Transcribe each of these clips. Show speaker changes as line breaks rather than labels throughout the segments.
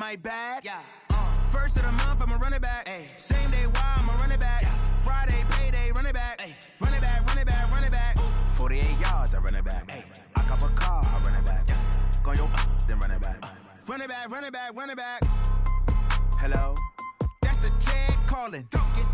my bad. Yeah. First of the month, I'ma run it back. Ay. Same day, why I'ma run it back. Yeah. Friday, payday, run it back. Ay. Run it back, run it back, run it back. 48 yards, I run it back. Ay. I cop a car, I run it back. Yeah. Go your then run it back. Run it back, run it back, run it back. Hello? That's the Jag calling.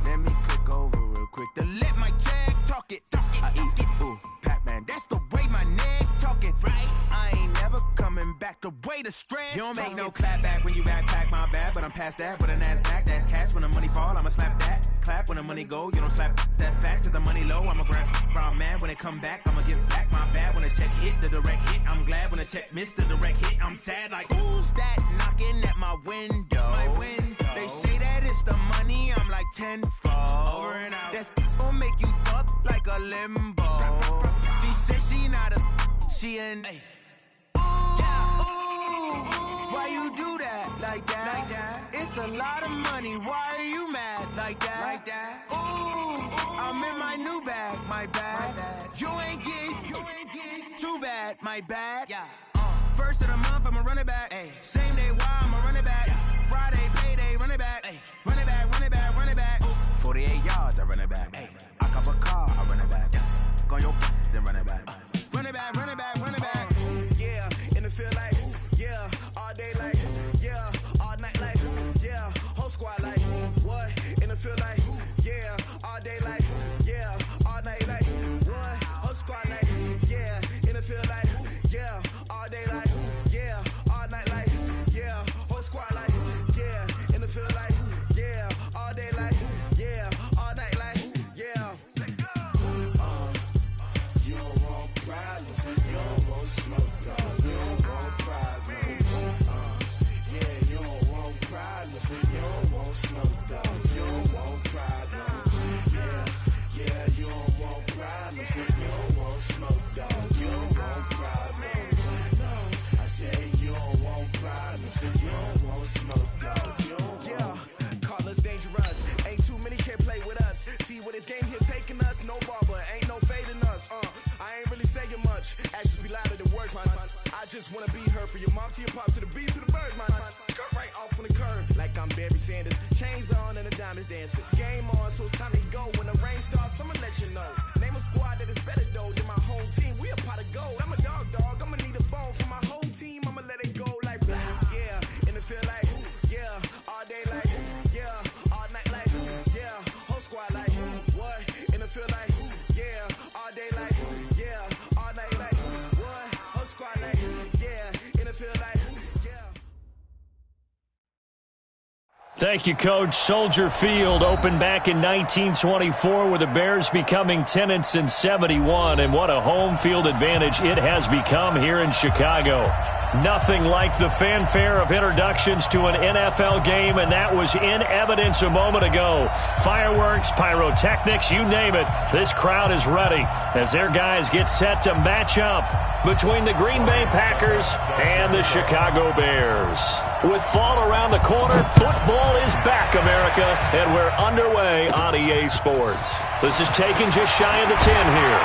Let me click over real quick to let my Jag talk it. I eat it, ooh, Pac-Man. That's the way my neck talking. Right? I ain't never coming back the way the stress. You don't make no clap back when you backpack, my bad. But I'm past that, but a NASDAQ, that's cash. When the money fall, I'ma slap that. Clap when the money go, you don't slap. That's facts. If the money low, I'ma grab brown man. When it come back, I'ma give back my bad. When the check hit, the direct hit. I'm glad when the check missed the direct hit. I'm sad like, who's that knocking at my window? My window. They say that it's the money, I'm like tenfold. Over and out. That's gon' make you up like a limbo. She said she not a, she an. Ay. Why you do that like that? Like that? It's a lot of money. Why are you mad like that? Like that? Ooh, I'm in my new bag. My bad. You ain't getting too bad. My bad. Yeah. First of the month, I'ma run it back. Ay. Same day, why I'ma run it back. Yeah. Friday, payday, run it back. Ay. Run it back, run it back, run it back. 48 yards, I run it back. Ay. I cop a car, I run it back. Yeah. Go your then run it back. Run it back, run it back, run it back. Yeah, and it feel like, yeah, all day like, yeah, all night like, yeah, whole squad like, what? And it feel like, yeah, all day like, yeah, all night like, what? Whole squad like, yeah, and it feel like, yeah, all day like, yeah, all night like, yeah, whole squad like, yeah, and it feel like, yeah, all day like, yeah, all night like, yeah. You don't want problems, you don't want smoke, dog. You don't want problems, yeah, you don't want problems, you don't want smoke, dog. You don't want problems, yeah, you don't want problems, you don't want smoke, dog. You don't want problems, no, I said you don't want problems, you don't want smoke, dog. You don't want. Call us dangerous, ain't too many can play with us. See what this game here taking us, no barber, ain't no fading us. I ain't really saying much, actions be louder than words, man. I just wanna be heard from your mom to your pop to the beat to the birds, man. Cut right off on the curb, like I'm Barry Sanders. Chains on and the diamonds dancing. Game on, so it's time to go. When the rain starts, I'ma let you know. Name a squad that is better though than my home team. We a pot of gold. I'm a dog, I'ma need a bone for my whole team. I'ma let it go like, yeah, and it feel like, yeah, all day like, yeah, all night like, yeah, whole squad like, what? And it feel like, yeah, all day like, yeah, all night like, what? Whole squad like, yeah, and it feel like, yeah.
Thank you, Coach. Soldier Field opened back in 1924 with the Bears becoming tenants in 71, and what a home field advantage it has become here in Chicago. Nothing like the fanfare of introductions to an NFL game, and that was in evidence a moment ago. Fireworks, pyrotechnics, you name it. This crowd is ready as their guys get set to match up between the Green Bay Packers and the Chicago Bears. With fall around the corner, football is back, America, and we're underway on EA Sports. This is taken just shy of the 10 here.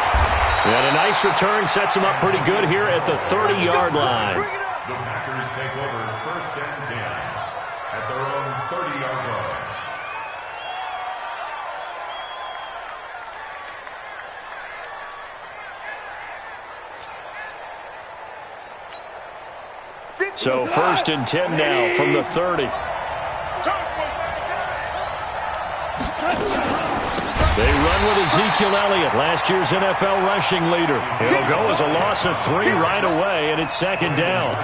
And a nice return sets them up pretty good here at the 30-yard line.
The Packers take over 1st and 10 at their own 30-yard line.
So 1st and 10 now from the 30. They run with Ezekiel Elliott, last year's NFL rushing leader. It'll go as a loss of 3 right away, and it's 2nd down.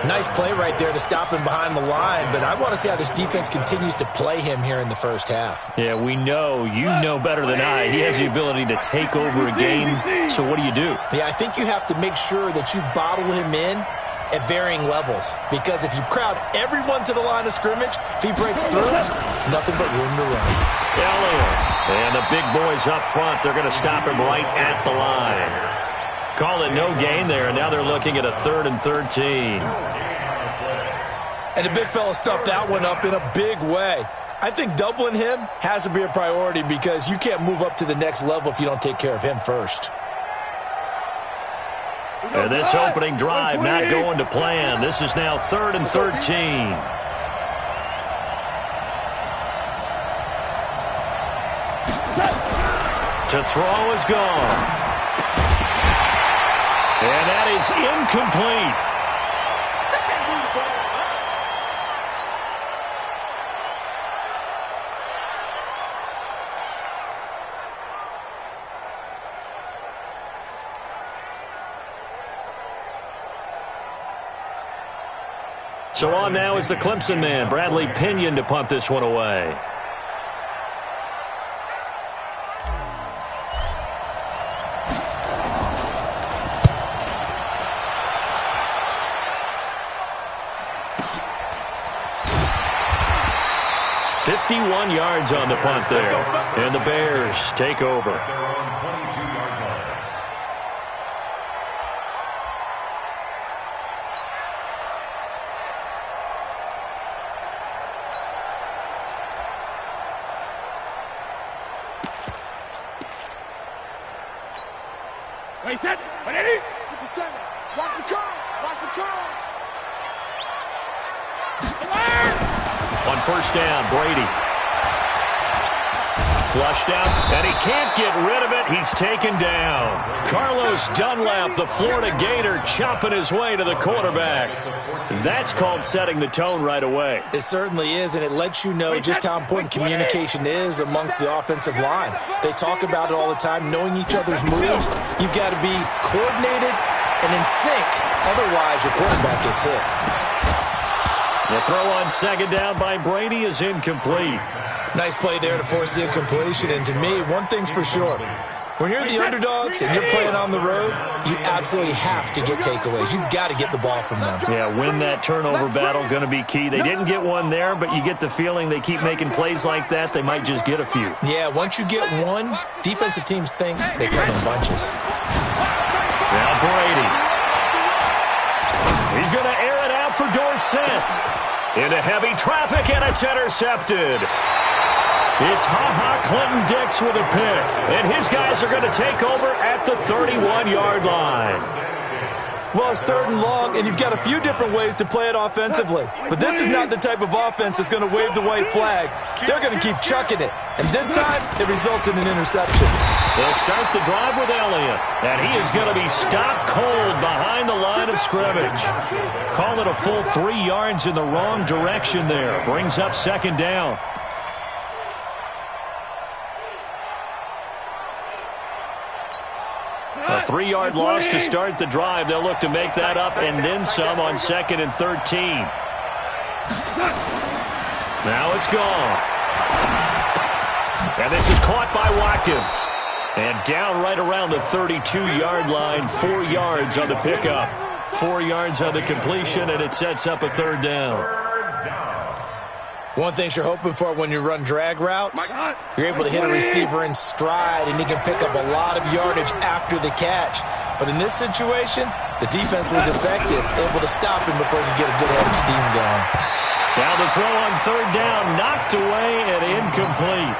Nice play right there to stop him behind the line, but I want to see how this defense continues to play him here in the first half.
Yeah, we know. You know better than I. He has the ability to take over a game, so what do you do?
Yeah, I think you have to make sure that you bottle him in at varying levels, because if you crowd everyone to the line of scrimmage, if he breaks through, there's nothing but room to run.
Elliott. And the big boys up front, they're going to stop him right at the line. Call it no gain there, and now they're looking at a 3rd and 13.
And the big fella stuffed that one up in a big way. I think doubling him has to be a priority because you can't move up to the next level if you don't take care of him first.
And this opening drive not going to plan. This is now 3rd and 13. to throw is gone. And that is incomplete. So on now is the Clemson man, Bradley Pinion, to punt this one away. Yards on the punt there, and the Bears take over.
Wait, set, 180, 57, watch the curl, watch the curl.
On first down, Brady. Flushed out, and he can't get rid of it. He's taken down. Carlos Dunlap, the Florida Gator, chopping his way to the quarterback. That's called setting the tone right away.
It certainly is, and it lets you know just how important communication is amongst the offensive line. They talk about it all the time, knowing each other's moves. You've got to be coordinated and in sync. Otherwise, your quarterback gets hit.
The throw on second down by Brady is incomplete.
Nice play there to force the incompletion. And to me, one thing's for sure. When you're the underdogs and you're playing on the road, you absolutely have to get takeaways. You've got to get the ball from them.
Yeah, win that turnover battle, going to be key. They didn't get one there, but you get the feeling they keep making plays like that, they might just get a few.
Yeah, once you get one, defensive teams think they come in bunches.
Now Brady. He's going to air it out for Dorsett. Into heavy traffic, and it's intercepted. It's Ha-Ha Clinton-Dix with a pick, and his guys are going to take over at the 31-yard line.
Well, it's third and long, and you've got a few different ways to play it offensively. But this is not the type of offense that's going to wave the white flag. They're going to keep chucking it. And this time, it results in an interception.
They'll start the drive with Elliott, and he is going to be stopped cold behind the line of scrimmage. Call it a full 3 yards in the wrong direction there. Brings up second down. A 3-yard loss to start the drive. They'll look to make that up and then some on 2nd and 13. Now it's gone. And this is caught by Watkins. And down right around the 32-yard line. 4 yards on the pickup. 4 yards on the completion, and it sets up a third down.
One thing you're hoping for when you run drag routes, you're able to hit a receiver in stride, and he can pick up a lot of yardage after the catch. But in this situation, the defense was effective, able to stop him before he could get a good head of steam going.
Now the throw on third down, knocked away and incomplete.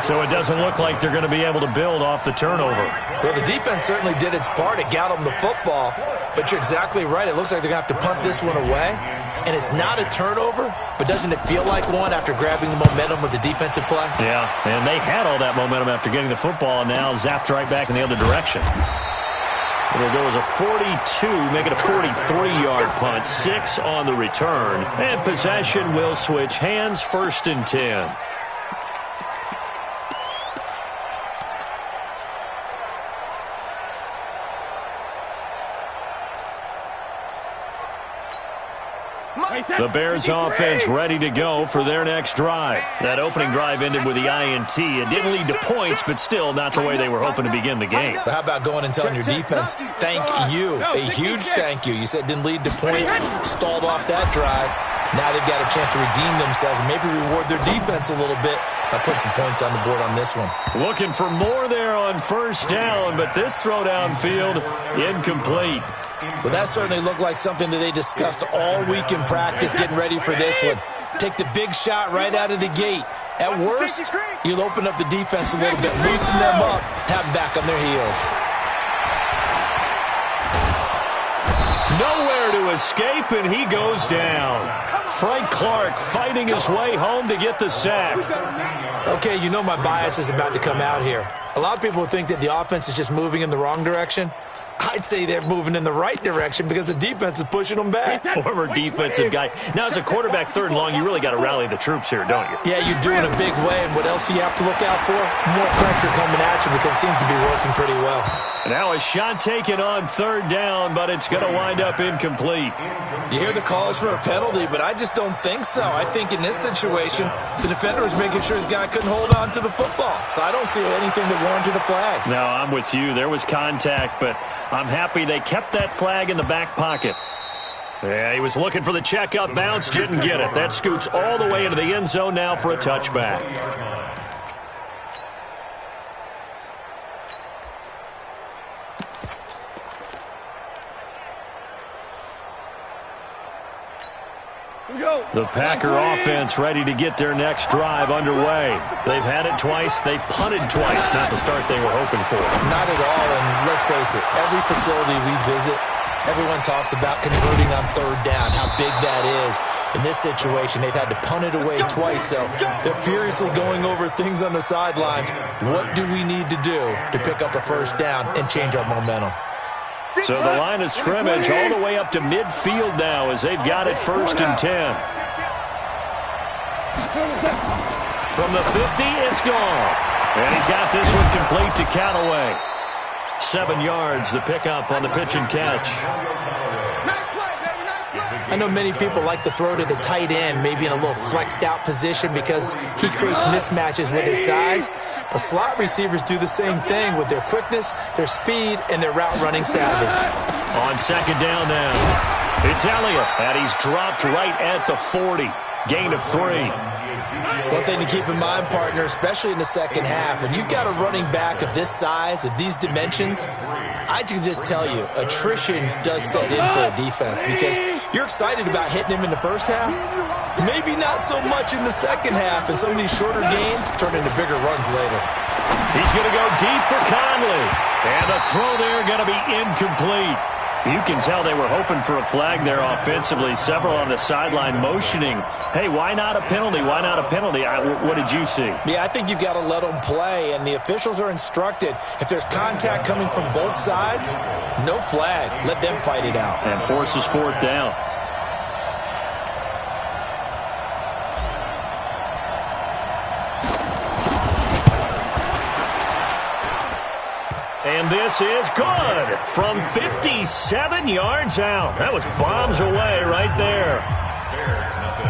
So it doesn't look like they're going to be able to build off the turnover.
Well, the defense certainly did its part. It got them the football. But you're exactly right. It looks like they're going to have to punt this one away. And it's not a turnover, but doesn't it feel like one after grabbing the momentum with the defensive play?
Yeah, and they had all that momentum after getting the football, and now zapped right back in the other direction. It'll go as a 42, make it a 43-yard punt, 6 on the return. And possession will switch hands, 1st and 10. The Bears offense ready to go for their next drive. That opening drive ended with the INT. It didn't lead to points, but still not the way they were hoping to begin the game.
But how about going and telling your defense, thank you, a huge thank you. You said it didn't lead to points, stalled off that drive. Now they've got a chance to redeem themselves and maybe reward their defense a little bit by putting some points on the board on this one.
Looking for more there on first down, but this throw downfield incomplete.
Well, that certainly looked like something that they discussed all week in practice, getting ready for this one. Take the big shot right out of the gate. At worst, you'll open up the defense a little bit, loosen them up, have them back on their heels.
Nowhere to escape, and he goes down. Frank Clark fighting his way home to get the sack.
Okay, you know my bias is about to come out here. A lot of people think that the offense is just moving in the wrong direction. I'd say they're moving in the right direction because the defense is pushing them back.
Former defensive guy. Now, as a quarterback, 3rd and long, you really got to rally the troops here, don't you?
Yeah, you do in a big way. And what else do you have to look out for? More pressure coming at you because it seems to be working pretty well.
Now a shot taken on 3rd down, but it's going to wind up incomplete.
You hear the calls for a penalty, but I just don't think so. I think in this situation, the defender was making sure his guy couldn't hold on to the football. So I don't see anything that warranted a flag.
No, I'm with you. There was contact, but I'm happy they kept that flag in the back pocket. Yeah, he was looking for the checkup bounce, didn't get it. That scoots all the way into the end zone now for a touchback. The Packer offense ready to get their next drive underway. They've had it twice. They've punted twice. Not the start they were hoping for.
Not at all, and let's face it, every facility we visit, everyone talks about converting on 3rd down, how big that is. In this situation, they've had to punt it away twice, so they're furiously going over things on the sidelines. What do we need to do to pick up a 1st down and change our momentum?
So the line of scrimmage all the way up to midfield now as they've got it 1st and 10. From the 50, it's gone. And he's got this one complete to Callaway. 7 yards, the pickup on the pitch and catch.
I know many people like to throw to the tight end, maybe in a little flexed out position because he creates mismatches with his size. But slot receivers do the same thing with their quickness, their speed, and their route running savvy.
On 2nd down now, it's Elliott, and he's dropped right at the 40. Gain of 3.
One thing to keep in mind, partner, especially in the second half, when you've got a running back of this size, of these dimensions, I can just tell you, attrition does set in for a defense because you're excited about hitting him in the first half. Maybe not so much in the second half, and some of these shorter gains turn into bigger runs later.
He's going to go deep for Conley. And the throw there going to be incomplete. You can tell they were hoping for a flag there offensively. Several on the sideline motioning, hey, why not a penalty? Why not a penalty? What did you see?
Yeah, I think you've got to let them play, and the officials are instructed. If there's contact coming from both sides, no flag. Let them fight it out.
And forces 4th down. And this is good from 57 yards out. That was bombs away right there.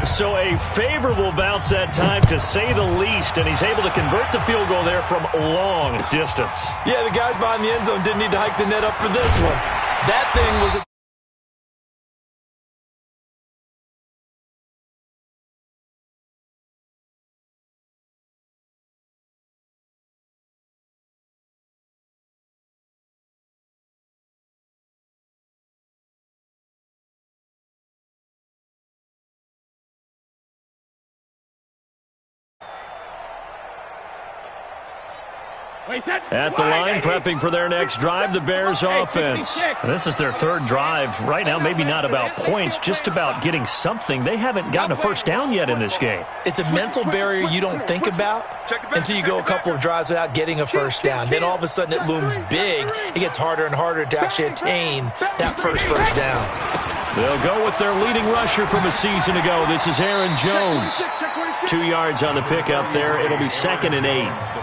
So a favorable bounce that time, to say the least, and he's able to convert the field goal there from long distance.
Yeah, the guys behind the end zone didn't need to hike the net up for this one. That thing was a
At the line, prepping for their next drive, the Bears offense. This is their 3rd drive. Right now, maybe not about points, just about getting something. They haven't gotten a 1st down yet in this game.
It's a mental barrier you don't think about until you go a couple of drives without getting a 1st down. Then all of a sudden it looms big. It gets harder and harder to actually attain that first down.
They'll go with their leading rusher from a season ago. This is Aaron Jones. 2 yards on the pickup there. It'll be 2nd and 8.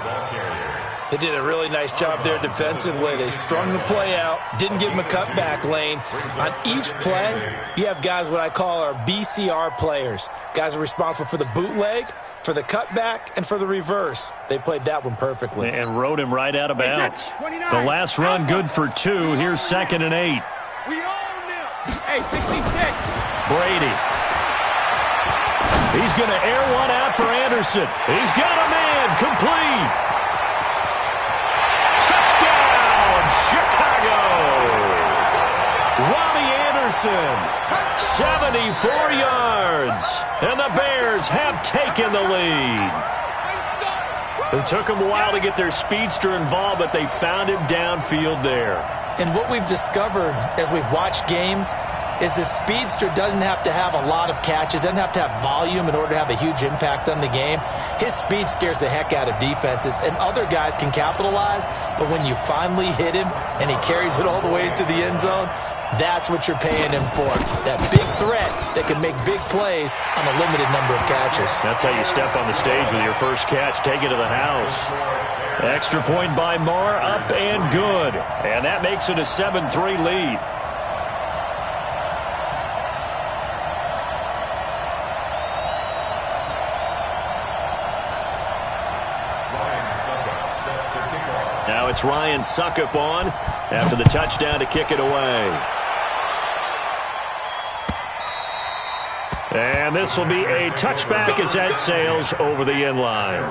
They did a really nice job there defensively. They strung the play out, didn't give him a cutback lane. On each play, you have guys what I call our BCR players. Guys are responsible for the bootleg, for the cutback, and for the reverse. They played that one perfectly.
And rode him right out of bounds. The last run good for 2. Here's 2nd and 8.
Hey, 66.
Brady. He's going to air one out for Anderson. He's got a man. Complete. Chicago! Robbie Anderson, 74 yards, and the Bears have taken the lead. It took them a while to get their speedster involved, but they found him downfield there.
And what we've discovered as we've watched games, is the speedster doesn't have to have a lot of catches, doesn't have to have volume in order to have a huge impact on the game. His speed scares the heck out of defenses, and other guys can capitalize, but when you finally hit him and he carries it all the way into the end zone, that's what you're paying him for. That big threat that can make big plays on a limited number of catches.
That's how you step on the stage with your first catch. Take it to the house. Extra point by Moore, up and good. And that makes it a 7-3 lead. Now it's Ryan Suckup on after the touchdown to kick it away. And this will be a touchback as that sails over the end line.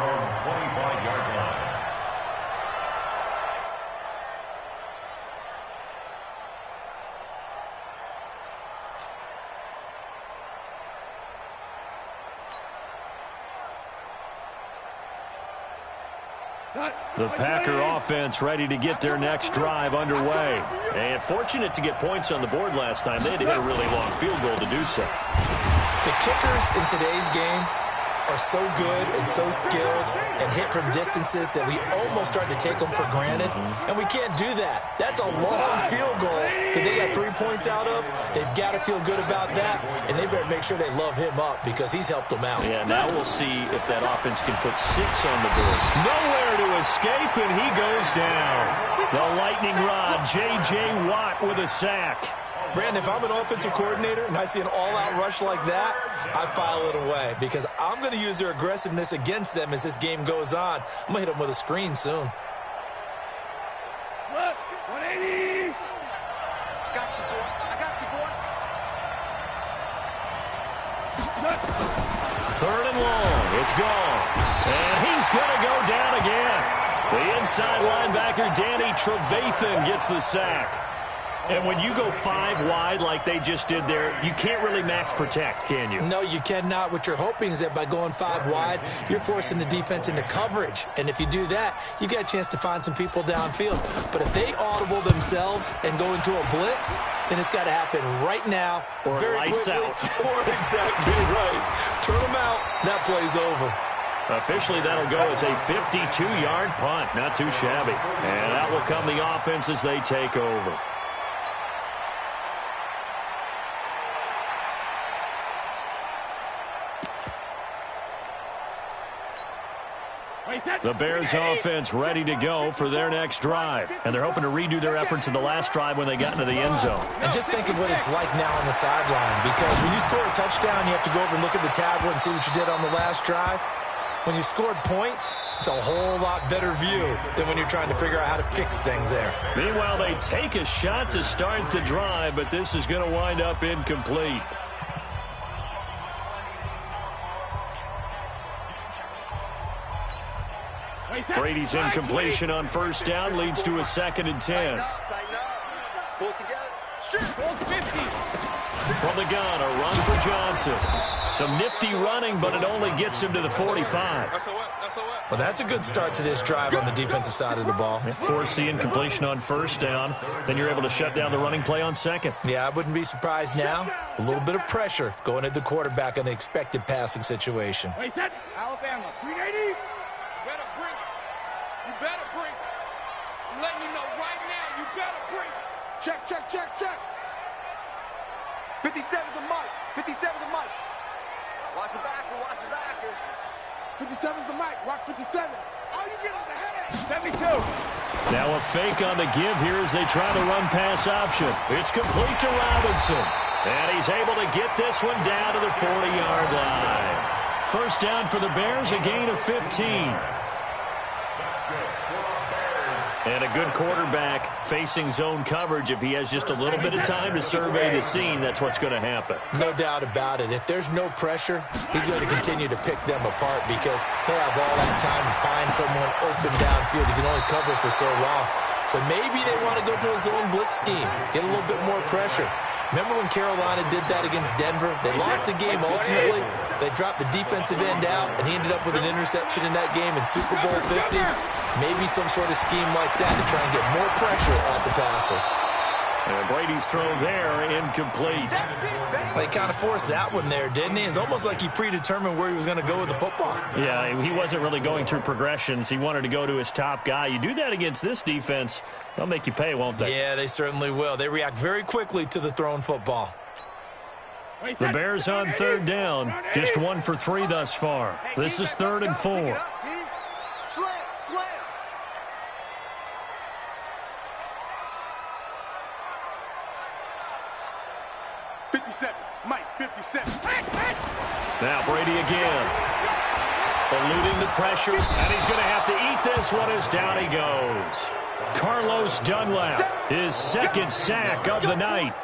The Packer offense ready to get their next drive underway. And fortunate to get points on the board last time. They had to hit a really long field goal to do so.
The kickers in today's game are so good and so skilled and hit from distances that we almost start to take them for granted. And we can't do that. That's a long field goal that they got 3 points out of. They've got to feel good about that, and they better make sure they love him up because he's helped them out.
Yeah, now we'll see if that offense can put 6 on the board. Nowhere to escape, and he goes down. The lightning rod, J.J. Watt with a sack.
Brandon, if I'm an offensive coordinator and I see an all-out rush like that, I file it away because I'm going to use their aggressiveness against them as this game goes on. I'm going to hit them with a screen soon.
180. Got you, boy. I got you, boy.
Third and long. It's gone. And he's going to go down again. The inside linebacker, Danny Trevathan, gets the sack. And when you go 5 wide like they just did there, you can't really max protect, can you?
No, you cannot. What you're hoping is that by going 5 wide, you're forcing the defense into coverage. And if you do that, you got a chance to find some people downfield. But if they audible themselves and go into a blitz, then it's got to happen right now,
or
very
lights
quickly,
out.
Or exactly right. Turn them out. That play's over.
Officially, that'll go as a 52-yard punt. Not too shabby. And out will come the offense as they take over. The Bears offense ready to go for their next drive. And they're hoping to redo their efforts in the last drive when they got into the end zone.
And just think of what it's like now on the sideline. Because when you score a touchdown, you have to go over and look at the tablet and see what you did on the last drive. When you scored points, it's a whole lot better view than when you're trying to figure out how to fix things there.
Meanwhile, they take a shot to start the drive, but this is going to wind up incomplete. Brady's incompletion on first down leads to a 2nd and 10.
Pull it together. Shoot. 50.
From the gun, a run for Johnson. Some nifty running, but it only gets him to the 45.
Well, that's a good start to this drive on the defensive side of the ball.
Force the incompletion on first down. Then you're able to shut down the running play on second.
Yeah, I wouldn't be surprised now. A little bit of pressure going at the quarterback in the expected passing situation.
Wait, set. Alabama. 380. Better bring. You better bring. I'm letting you know right now, you better bring. Check, check, check, check. 57's the mark. 57's the mark. Watch the backer, watch the backer. 57's the mic, watch 57. All you get is a headache. 72.
Now a fake on the give here as they try the run pass option. It's complete to Robinson. And he's able to get this one down to the 40-yard line. First down for the Bears, a gain of 15. And a good quarterback facing zone coverage. If he has just a little bit of time to survey the scene, that's what's going to happen.
No doubt about it. If there's no pressure, he's going to continue to pick them apart because he'll have all that time to find someone open downfield. He can only cover for so long. So maybe they want to go to a zone blitz scheme, get a little bit more pressure. Remember when Carolina did that against Denver? They lost the game ultimately. They dropped the defensive end out, and he ended up with an interception in that game in Super Bowl 50. Maybe some sort of scheme like that to try and get more pressure at the passer.
And Brady's throw there, incomplete.
They kind of forced that one there, didn't he? It's almost like he predetermined where he was going to go with the football.
Yeah, he wasn't really going through progressions. He wanted to go to his top guy. You do that against this defense, they'll make you pay, won't they?
Yeah, they certainly will. They react very quickly to the thrown football.
The Bears on third down, just 1 for 3 thus far. This is 3rd and 4.
Slam, slam. Mike, 57.
Now Brady again. Eluding the pressure, and he's going to have to eat this one as down he goes. Carlos Dunlap, his second sack of the night.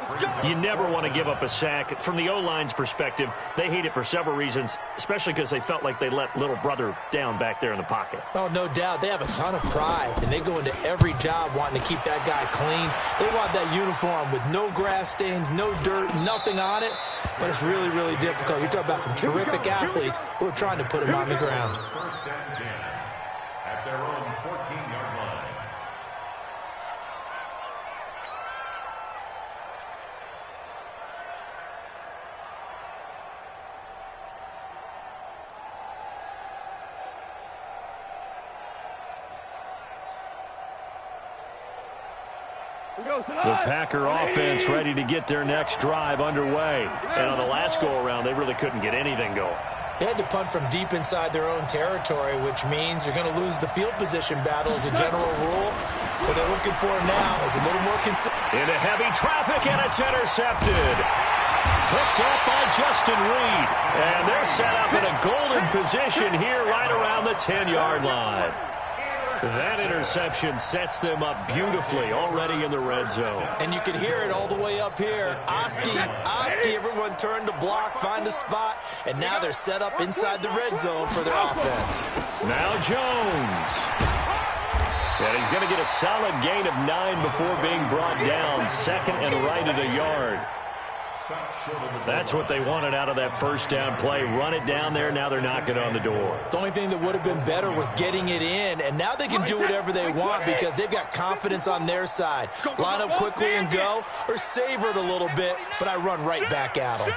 You never want to give up a sack. From the O-line's perspective, they hate it for several reasons, especially because they felt like they let little brother down back there in the pocket.
Oh, no doubt. They have a ton of pride, and they go into every job wanting to keep that guy clean. They want that uniform with no grass stains, no dirt, nothing on it. But it's really, really difficult. You're talking about some terrific athletes who are trying to put him on the ground.
First and 10 at their own 14-yard line.
The Packer offense ready to get their next drive underway. And on the last go-around, they really couldn't get anything going.
They had to punt from deep inside their own territory, which means you're going to lose the field position battle as a general rule. What they're looking for now is a little more consistent.
Into heavy traffic, and it's intercepted. Picked up by Justin Reed. And they're set up in a golden position here right around the 10-yard line. That interception sets them up beautifully already in the red zone.
And you can hear it all the way up here. Oski, everyone turned to block, find a spot, and now they're set up inside the red zone for their offense.
Now Jones. And he's going to get a solid gain of 9 before being brought down. Second and right at a yard. That's what they wanted out of that first down play. Run it down there. Now they're knocking on the door.
The only thing that would have been better was getting it in, and now they can do whatever they want because they've got confidence on their side. Line up quickly and go, or savor it a little bit, but I run right back at them.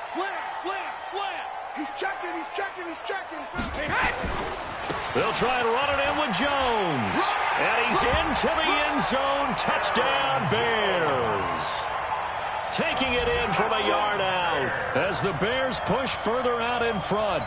Slam, slam, slam. He's checking, he's checking, he's checking.
They'll try and run it in with Jones. And he's into the end zone. Touchdown, Bears. Taking it in from a yard out as the Bears push further out in front.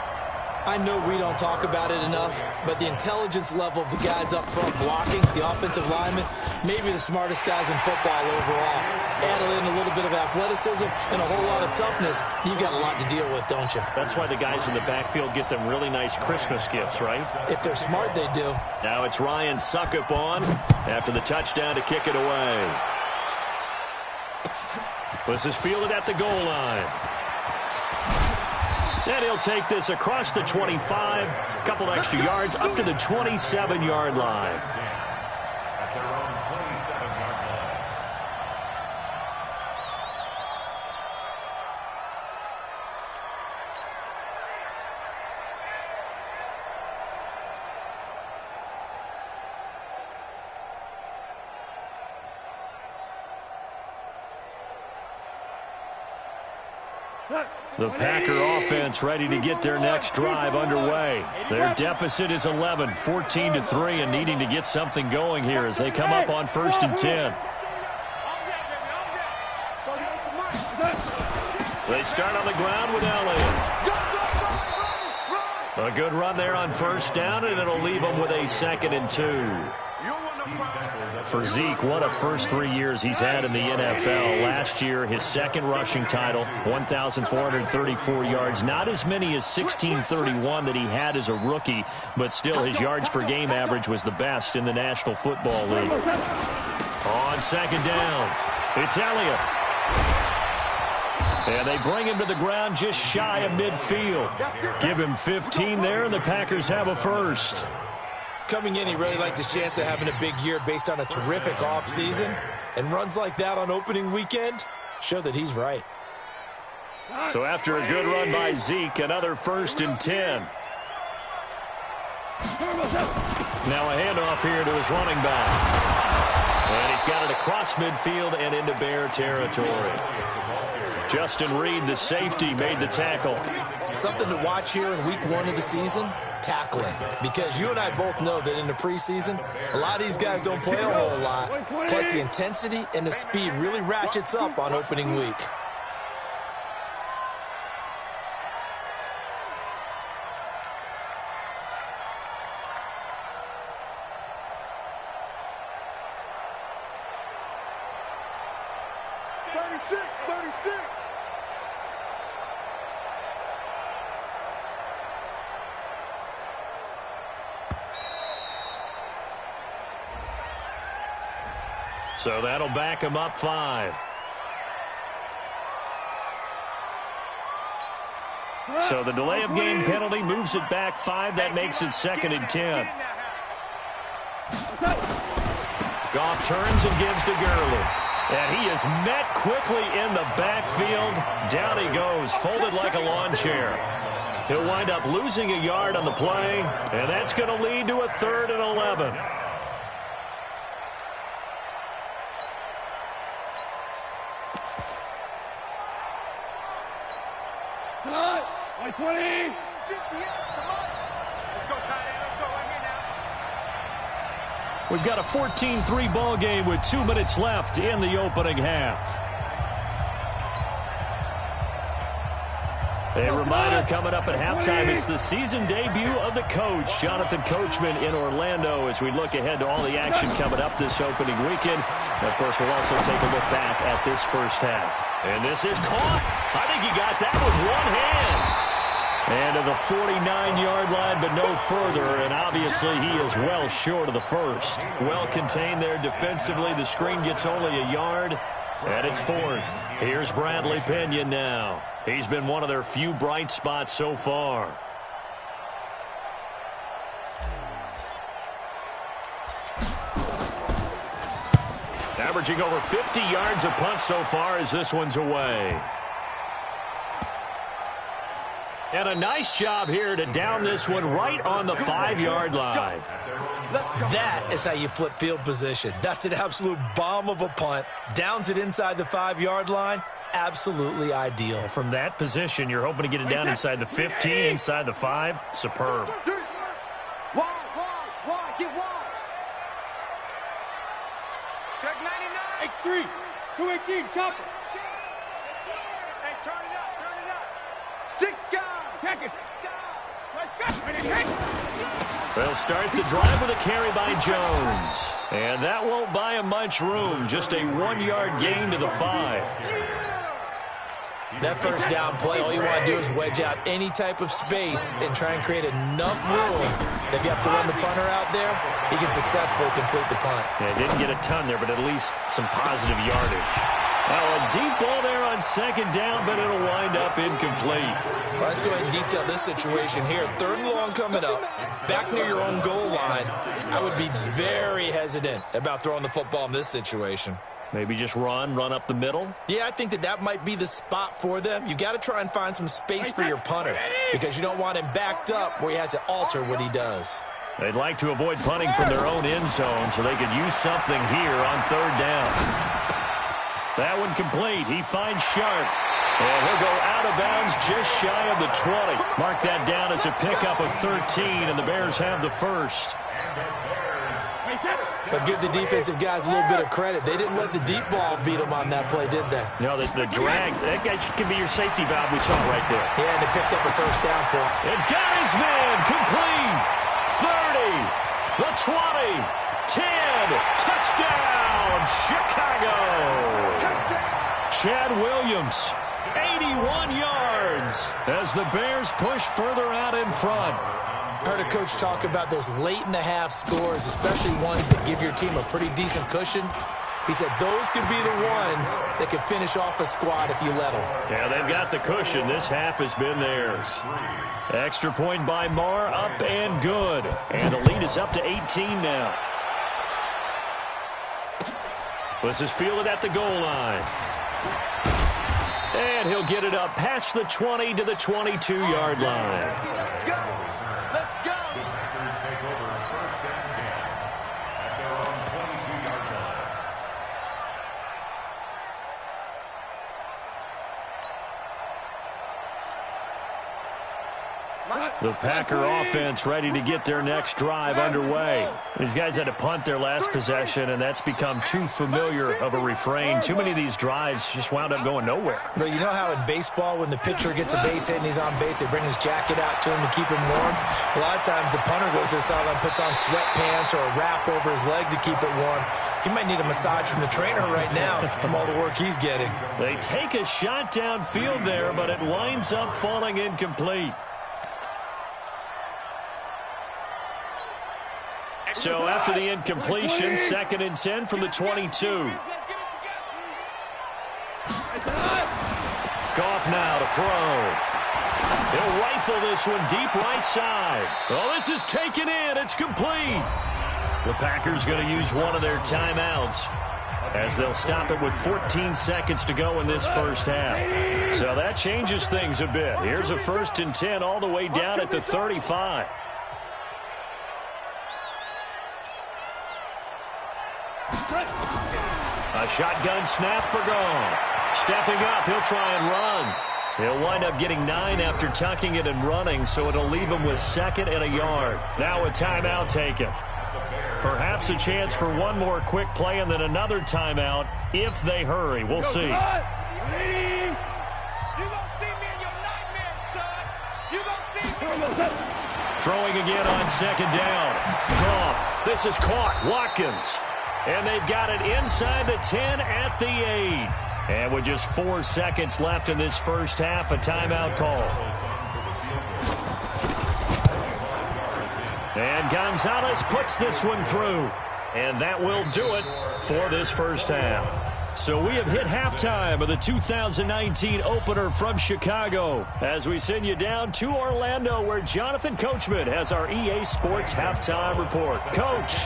I know we don't talk about it enough, but the intelligence level of the guys up front blocking, the offensive linemen, maybe the smartest guys in football overall. Add in a little bit of athleticism and a whole lot of toughness, you've got a lot to deal with, don't you?
That's why the guys in the backfield get them really nice Christmas gifts, right?
If they're smart, they do.
Now it's Ryan Suckup on after the touchdown to kick it away. This is fielded at the goal line. And he'll take this across the 25, a couple extra yards, up to the 27-yard line.
At their own 27-yard line.
The Packer offense ready to get their next drive underway. Their deficit is 11, 14-3, and needing to get something going here as they come up on 1st and 10. They start on the ground with Elliott. A good run there on 1st down, and it'll leave them with a 2nd and 2. For Zeke, what a first 3 years he's had in the NFL. Last year, his 2nd rushing title, 1,434 yards. Not as many as 1,631 that he had as a rookie, but still his yards per game average was the best in the National Football League. On 2nd down, it's Elliott. And they bring him to the ground just shy of midfield. Give him 15 there, and the Packers have a first.
Coming in, he really liked his chance of having a big year based on a terrific offseason. And runs like that on opening weekend show that he's right.
So after a good run by Zeke, another 1st and 10. Now a handoff here to his running back. And he's got it across midfield and into Bear territory. Justin Reed, the safety, made the tackle.
Something to watch here in week 1 of the season, tackling. Because you and I both know that in the preseason, a lot of these guys don't play a whole lot. Plus the intensity and the speed really ratchets up on opening week.
So that'll back him up 5. So the delay of game penalty moves it back 5. That makes it 2nd and 10. Goff turns and gives to Gurley. And he is met quickly in the backfield. Down he goes, folded like a lawn chair. He'll wind up losing a yard on the play, and that's going to lead to a 3rd and 11.
Like 20. Let's go, tight end. Let's go right here now.
We've got a 14-3 ball game with 2 minutes left in the opening half. A reminder coming up at halftime, it's the season debut of the coach, Jonathan Coachman, in Orlando, as we look ahead to all the action coming up this opening weekend. And of course, we'll also take a look back at this first half. And this is caught. I think he got that with one hand. And to the 49-yard line, but no further. And obviously, he is well short of the first. Well contained there defensively. The screen gets only a yard. And it's 4th. Here's Bradley Pinion now. He's been one of their few bright spots so far. Averaging over 50 yards a punt so far as this one's away. And a nice job here to down this one right on the 5-yard line.
That is how you flip field position. That's an absolute bomb of a punt. Downs it inside the 5-yard line. Absolutely ideal.
From that position, you're hoping to get it down inside the 15, inside the 5. Superb.
Wide, get wide. Check 99. X3, 218, chopper. Hey, turn it up. 6 guys. Check it.
They'll start the drive with a carry by Jones. And that won't buy him much room. Just a 1-yard gain to the 5.
That first down play, all you want to do is wedge out any type of space and try and create enough room that if you have to run the punter out there, he can successfully complete the punt.
Yeah, didn't get a ton there, but at least some positive yardage. Now a deep ball there on 2nd down, but it'll wind up incomplete.
Well, let's go ahead and detail this situation here. 3rd and long coming up, back near your own goal line. I would be very hesitant about throwing the football in this situation.
Maybe just run up the middle?
Yeah, I think that might be the spot for them. You got to try and find some space for your punter because you don't want him backed up where he has to alter what he does.
They'd like to avoid punting from their own end zone so they could use something here on 3rd down. That one complete. He finds Sharp. And he'll go out of bounds just shy of the 20. Mark that down as a pickup of 13, and the Bears have the first.
But give the defensive guys a little bit of credit. They didn't let the deep ball beat them on that play, did they?
No, the drag, that guy can be your safety valve we saw right there.
Yeah, and they picked up a first down for him.
And got his man complete. 30, the 20, 10, touchdown, Chicago. Chad Williams, 81 yards as the Bears push further out in front.
Heard a coach talk about those late-in-the-half scores, especially ones that give your team a pretty decent cushion. He said those could be the ones that could finish off a squad if you let them.
Yeah, they've got the cushion. This half has been theirs. Extra point by Marr, up and good. And the lead is up to 18 now. This is fielded at the goal line. And he'll get it up past the 20 to the 22-yard line. The Packer offense ready to get their next drive underway. These guys had to punt their last possession, and that's become too familiar of a refrain. Too many of these drives just wound up going nowhere.
But you know how in baseball, when the pitcher gets a base hit and he's on base, they bring his jacket out to him to keep him warm? A lot of times the punter goes to the sideline, puts on sweatpants or a wrap over his leg to keep it warm. He might need a massage from the trainer right now from all the work he's getting.
They take a shot downfield there, but it winds up falling incomplete. So after the incompletion, 2nd and 10 from the 22. Goff now to throw. He'll rifle this one deep right side. Oh, this is taken in. It's complete. The Packers going to use one of their timeouts as they'll stop it with 14 seconds to go in this first half. So that changes things a bit. Here's a 1st and 10 all the way down at the 35. A shotgun snap for Goff. Stepping up, he'll try and run. He'll wind up getting 9 after tucking it and running, so it'll leave him with 2nd and a yard. Now a timeout taken. Perhaps a chance for one more quick play and then another timeout if they hurry. We'll see.
You gonna see me in your nightmares, son. You gonna see me.
Throwing again on 2nd down. Goff. This is caught. Watkins. And they've got it inside the 10 at the 8. And with just 4 seconds left in this first half, a timeout call. And Gonzalez puts this one through. And that will do it for this first half. So we have hit halftime of the 2019 opener from Chicago as we send you down to Orlando where Jonathan Coachman has our EA Sports halftime report. Coach,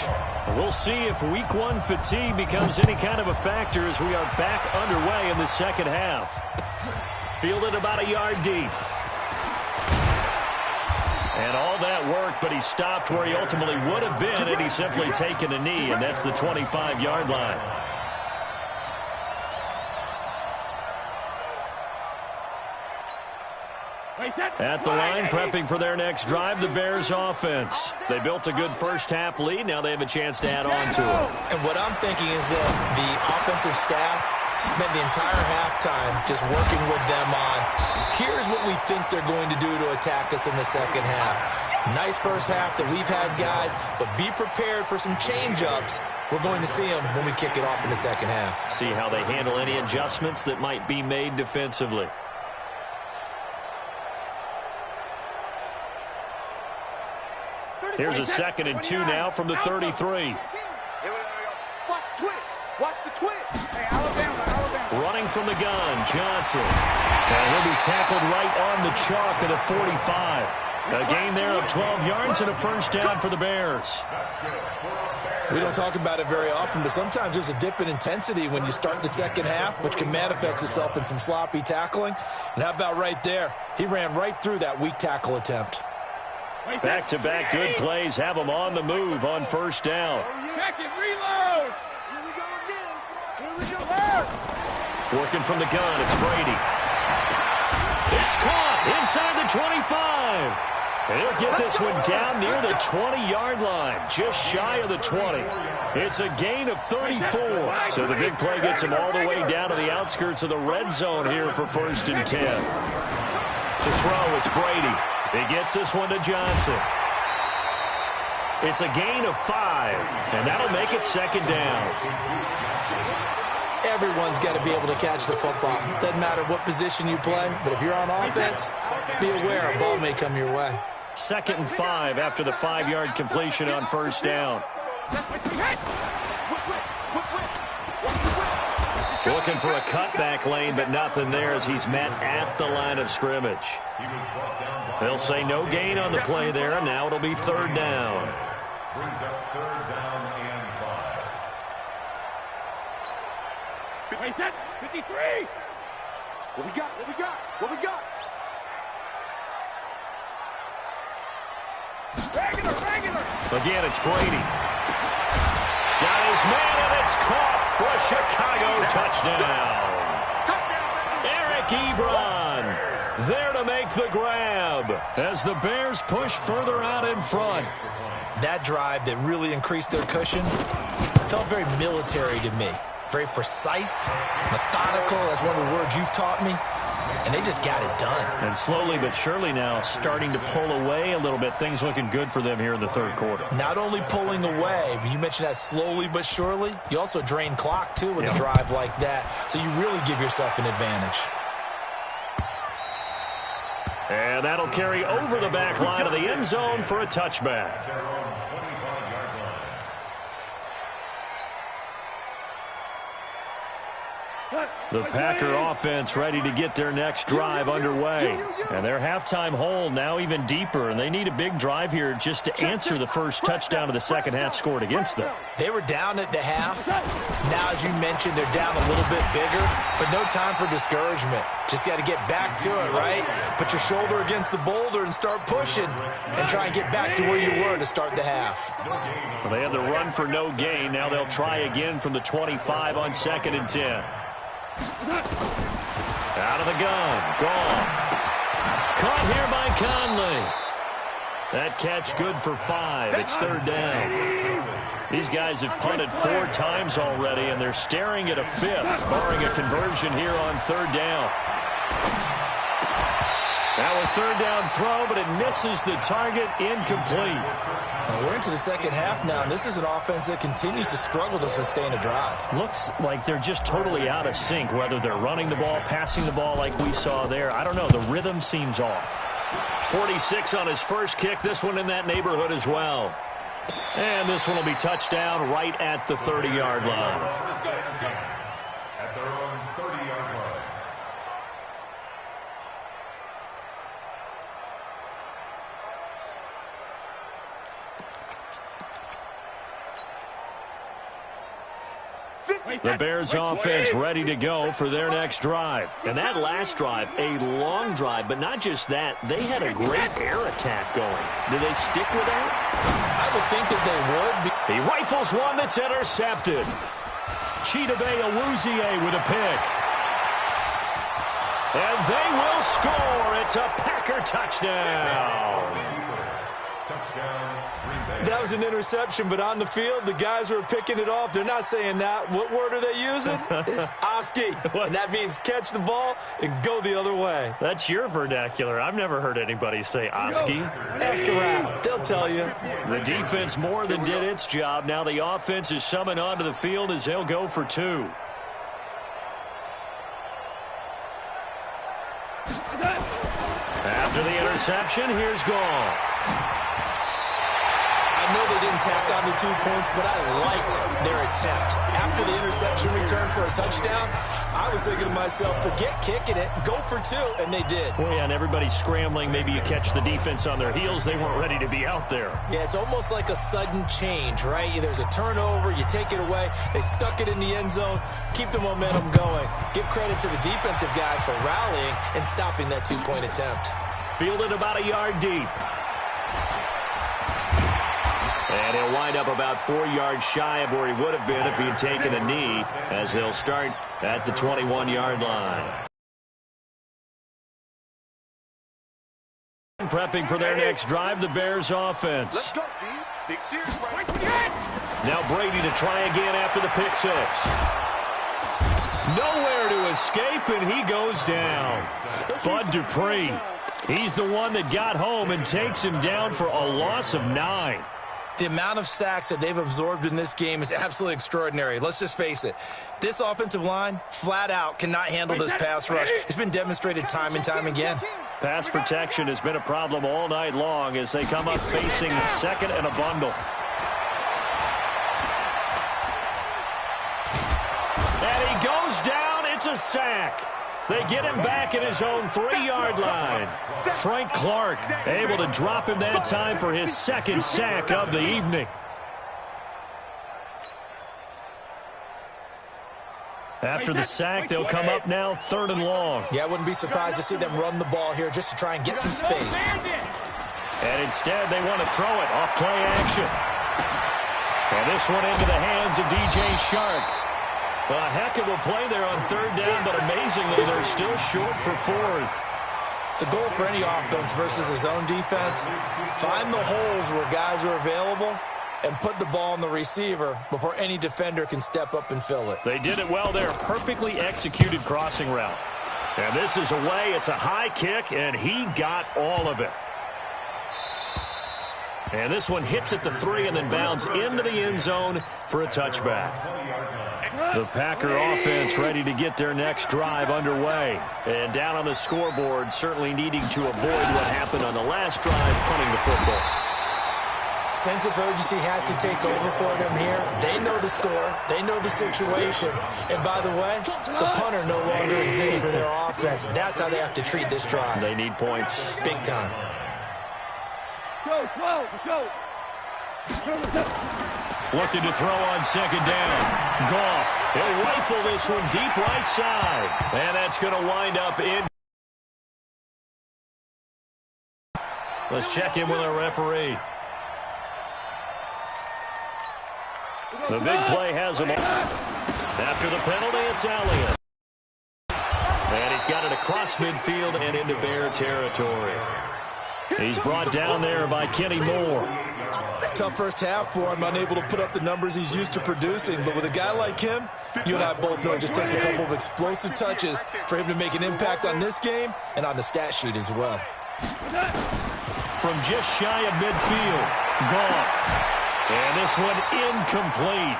we'll see if week 1 fatigue becomes any kind of a factor as we are back underway in the second half. Fielded about a yard deep. And all that work, but he stopped where he ultimately would have been had he simply taken a knee, and that's the 25-yard line. At the line, prepping for their next drive, the Bears offense. They built a good first half lead. Now they have a chance to add on to it.
And what I'm thinking is that the offensive staff spent the entire halftime just working with them on, here's what we think they're going to do to attack us in the second half. Nice first half that we've had, guys, but be prepared for some change-ups. We're going to see them when we kick it off in the second half.
See how they handle any adjustments that might be made defensively. Here's a 2nd and 2 now from the 33.
Watch the twist. Watch the twist. Hey, Alabama.
Running from the gun, Johnson. And he'll be tackled right on the chalk at a 45. A gain there of 12 yards and a first down for the Bears.
We don't talk about it very often, but sometimes there's a dip in intensity when you start the second half, which can manifest itself in some sloppy tackling. And how about right there? He ran right through that weak tackle attempt.
Back-to-back good plays have them on the move on first down.
Check it, reload. Here we go again. Here we go.
Working from the gun, it's Brady. It's caught inside the 25. And he'll get this one down near the 20-yard line, just shy of the 20. It's a gain of 34. So the big play gets him all the way down to the outskirts of the red zone here for 1st and 10. To throw, it's Brady. He gets this one to Johnson. It's a gain of 5, and that'll make it 2nd down.
Everyone's got to be able to catch the football. Doesn't matter what position you play, but if you're on offense, be aware a ball may come your way.
2nd and 5 after the 5-yard completion on first down. Looking for a cutback lane, but nothing there as he's met at the line of scrimmage. They'll say no gain on the play there. Now it'll be 3rd down.
Brings up 3rd down and 5.
53. What we got? Regular.
Again, it's Brady. Got his man, and it's caught for a Chicago touchdown. Eric Ebron. There to make the grab as the Bears push further out in front.
That drive that really increased their cushion felt very military to me. Very precise, methodical. That's one of the words you've taught me. And they just got it done.
And slowly but surely now starting to pull away a little bit. Things looking good for them here in the third quarter.
Not only pulling away, but you mentioned that slowly but surely. You also drain clock, too, with a drive like that. So you really give yourself an advantage.
And that'll carry over the back line of the end zone for a touchback. The Packer offense ready to get their next drive underway. And their halftime hole now even deeper, and they need a big drive here just to answer the first touchdown of the second half scored against them.
They were down at the half. Now, as you mentioned, they're down a little bit bigger, but no time for discouragement. Just got to get back to it, right? Put your shoulder against the boulder and start pushing and try and get back to where you were to start the half.
Well, they had the run for no gain. Now they'll try again from the 25 on 2nd and 10. Out of the gun. Gone. Caught here by Conley. That catch good for 5. It's third down. These guys have punted 4 times already, and they're staring at a 5th, barring a conversion here on third down. Now a third down throw, but it misses the target, incomplete.
We're into the second half now, and this is an offense that continues to struggle to sustain a drive.
Looks like they're just totally out of sync, whether they're running the ball, passing the ball like we saw there. I don't know. The rhythm seems off. 46 on his first kick. This one in that neighborhood as well. And this one will be touchdown right at the 30-yard line.
At their own 30-yard line.
The Bears offense ready to go for their next drive. And that last drive, a long drive, but not just that. They had a great air attack going. Do they stick with that?
I would think that they would.
He rifles one that's intercepted. Chidobe Awuzie with a pick. And they will score. It's a Packer touchdown.
That was an interception, but on the field, the guys who are picking it off, they're not saying that. What word are they using? It's Oski. And that means catch the ball and go the other way.
That's your vernacular. I've never heard anybody say Oski.
Ask around. They'll tell you.
The defense more than did its job. Now the offense is summoned onto the field as they'll go for 2. After the interception, here's Goff.
I know they didn't tack on the 2 points, but I liked their attempt. After the interception return for a touchdown, I was thinking to myself, forget kicking it, go for 2, and they did.
Well, yeah, and everybody's scrambling. Maybe you catch the defense on their heels. They weren't ready to be out there.
Yeah, it's almost like a sudden change, right? There's a turnover, you take it away, they stuck it in the end zone, keep the momentum going. Give credit to the defensive guys for rallying and stopping that 2-point attempt.
Fielded about a yard deep. And he'll wind up about 4 yards shy of where he would have been if he had taken a knee, as they'll start at the 21-yard line. Prepping for their next drive, the Bears offense.
Let's go, D. Big series right.
Now Brady to try again after the pick 6. Nowhere to escape, and he goes down. Bud Dupree, he's the one that got home and takes him down for a loss of 9.
The amount of sacks that they've absorbed in this game is absolutely extraordinary. Let's just face it. This offensive line, flat out, cannot handle this pass rush. It's been demonstrated time and time again.
Pass protection has been a problem all night long as they come up facing second and a bundle. And he goes down. It's a sack. They get him back at his own 3-yard line. Frank Clark able to drop him that time for his second sack of the evening. After the sack, they'll come up now 3rd and long.
Yeah, I wouldn't be surprised to see them run the ball here just to try and get some space.
And instead, they want to throw it off play action. And this one into the hands of DJ Shark. A heck of a play there on 3rd down, but amazingly, they're still short for 4th.
The goal for any offense versus his own defense, find the holes where guys are available and put the ball on the receiver before any defender can step up and fill it.
They did it well there. Perfectly executed crossing route. And this is away. It's a high kick, and he got all of it. And this one hits at the 3 and then bounds into the end zone for a touchback. The Packer offense ready to get their next drive underway. And down on the scoreboard, certainly needing to avoid what happened on the last drive, punting the football.
Sense of urgency has to take over for them here. They know the score. They know the situation. And by the way, the punter no longer exists for their offense. That's how they have to treat this drive.
They need points.
Big time.
Go, go.
Looking to throw on second down. Goff. He'll rifle this one deep right side. And that's going to wind up in. Let's check in with our referee. The big play has him. After the penalty, it's Elliott. And he's got it across midfield and into Bear territory. He's brought down there by Kenny Moore.
Tough first half for him, unable to put up the numbers he's used to producing. But with a guy like him, you and I both know it just takes a couple of explosive touches for him to make an impact on this game and on the stat sheet as well.
From just shy of midfield, Goff. And this one incomplete.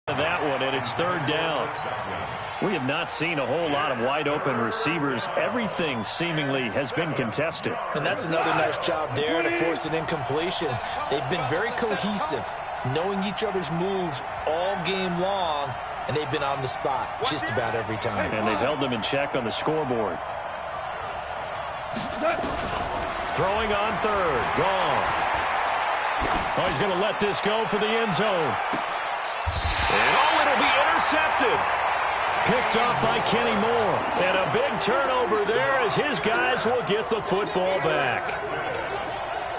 That one, and it's third down. We have not seen a whole lot of wide-open receivers. Everything seemingly has been contested.
And that's another nice job there to force an incompletion. They've been very cohesive, knowing each other's moves all game long, and they've been on the spot just about every time.
And they've held them in check on the scoreboard. Throwing on third. Goff. Oh, he's going to let this go for the end zone. And it'll be intercepted. Picked up by Kenny Moore. And a big turnover there as his guys will get the football back.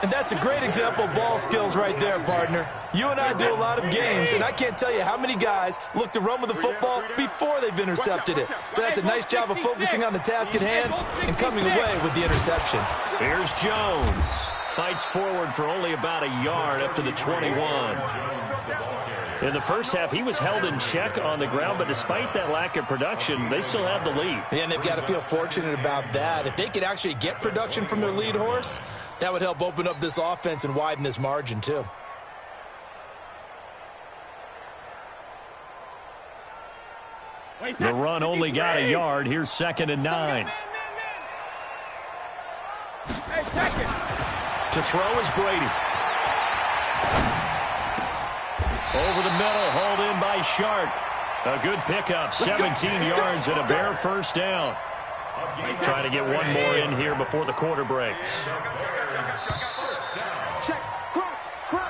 And that's a great example of ball skills right there, partner. You and I do a lot of games, and I can't tell you how many guys look to run with the football before they've intercepted it. So that's a nice job of focusing on the task at hand and coming away with the interception.
Here's Jones. Fights forward for only about a yard up to the 21. In the first half, he was held in check on the ground, but despite that lack of production, they still have the lead.
Yeah, and they've got to feel fortunate about that. If they could actually get production from their lead horse, that would help open up this offense and widen this margin, too.
The run only got a yard. Here's 2nd and 9. To throw is Brady. Over the middle, hauled in by Shark. A good pickup, 17 yards and a Bear first down. Trying to get one more in here before the quarter breaks.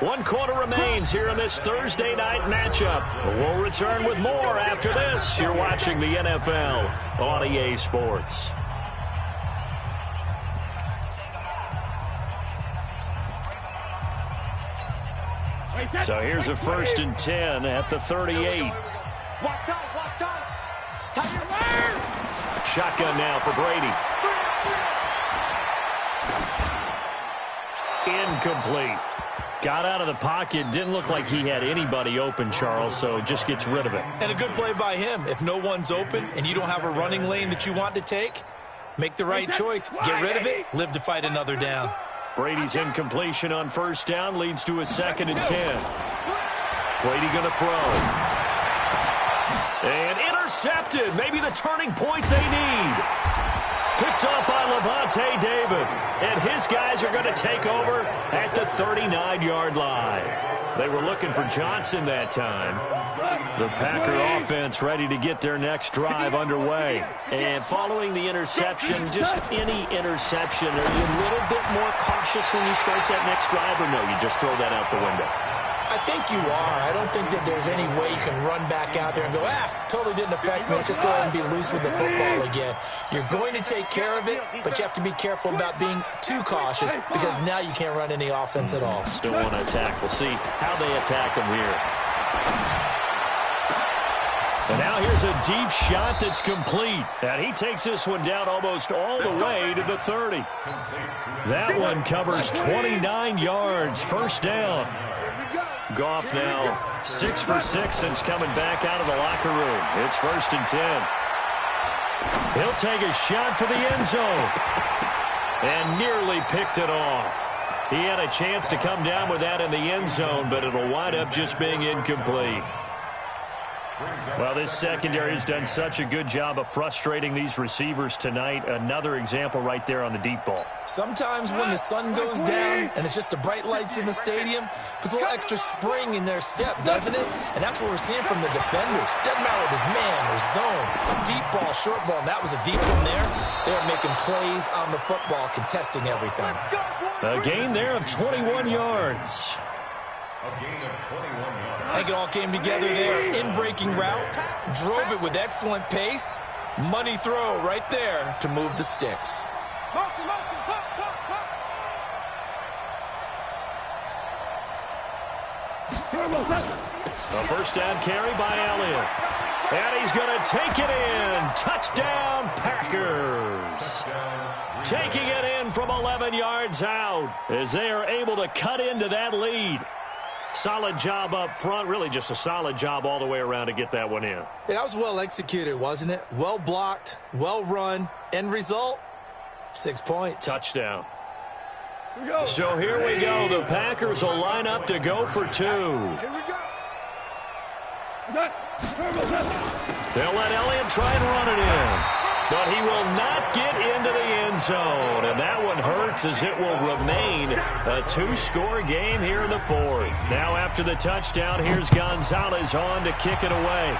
1 quarter remains here in this Thursday night matchup. We'll return with more after this. You're watching the NFL on EA Sports. So here's a 1st and 10 at the 38. Shotgun now for Brady. Incomplete. Got out of the pocket. Didn't look like he had anybody open, Charles, so just gets rid of it.
And a good play by him. If no one's open and you don't have a running lane that you want to take, make the right choice. Get rid of it. Live to fight another down.
Brady's incompletion on 1st down leads to a 2nd and 10. Brady going to throw. And intercepted. Maybe the turning point they need. Picked up by Levante David. And his guys are going to take over at the 39-yard line. They were looking for Johnson that time. The Packer offense ready to get their next drive underway. And following the interception, just any interception, are you a little bit more cautious when you start that next drive, or no, you just throw that out the window?
I think you are. I don't think that there's any way you can run back out there and go, totally didn't affect me. Let's just go ahead and be loose with the football again. You're going to take care of it, but you have to be careful about being too cautious because now you can't run any offense at all.
Still want to attack. We'll see how they attack them here. And now here's a deep shot that's complete. And he takes this one down almost all the way to the 30. That one covers 29 yards. First down. Goff now 6 for 6 since coming back out of the locker room. It's 1st and 10. He'll take a shot for the end zone. And nearly picked it off. He had a chance to come down with that in the end zone, but it'll wind up just being incomplete. Well, this secondary has done such a good job of frustrating these receivers tonight. Another example right there on the deep ball.
Sometimes when the sun goes down and it's just the bright lights in the stadium, puts a little extra spring in their step, doesn't it? And that's what we're seeing from the defenders. Doesn't matter if it's man or zone, deep ball, short ball. And that was a deep one there. They're making plays on the football, contesting everything.
A gain there of 21 yards.
A gain of 21 yards.
I think it all came together there. In-breaking route, drove it with excellent pace. Money throw right there to move the sticks.
Motion, motion, pop, pop, pop.
A first down carry by Elliott. And he's going to take it in. Touchdown, Packers. Taking it in from 11 yards out as they are able to cut into that lead. Solid job up front, really just a solid job all the way around to get that one in.
That was well executed, wasn't it? Well blocked, well run. End result, 6 points.
Touchdown. So here we go. The Packers will line up to go for 2.
Here we go.
They'll let Elliott try and run it in. But he will not get into the end zone. And that one hurts as it will remain a 2-score game here in the 4th. Now after the touchdown, here's Gonzalez on to kick it away.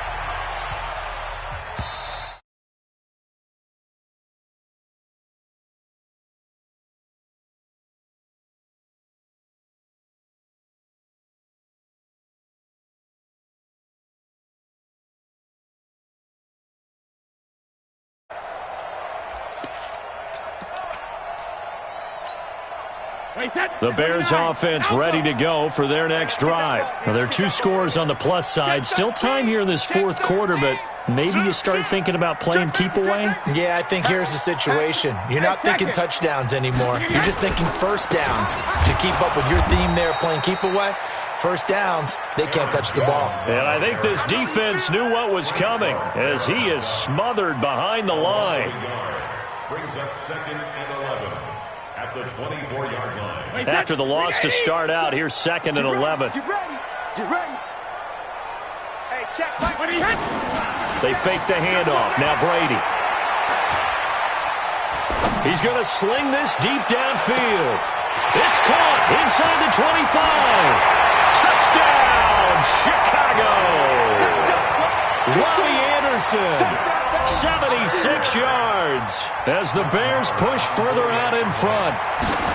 The Bears offense ready to go for their next drive. Now, there are 2 scores on the plus side. Still time here in this 4th quarter, but maybe you start thinking about playing keep away?
Yeah, I think here's the situation. You're not thinking touchdowns anymore. You're just thinking first downs. To keep up with your theme there, playing keep away, first downs, they can't touch the ball.
And I think this defense knew what was coming as he is smothered behind the line.
Brings up 2nd and 11 at the 24-yard line.
After the loss to start out, here's 2nd and 11.
Get ready. Get ready. Hey, check.
They fake the handoff. Now Brady. He's going to sling this deep downfield. It's caught inside the 25. Touchdown, Chicago. Robbie Anderson. 76 yards as the Bears push further out in front.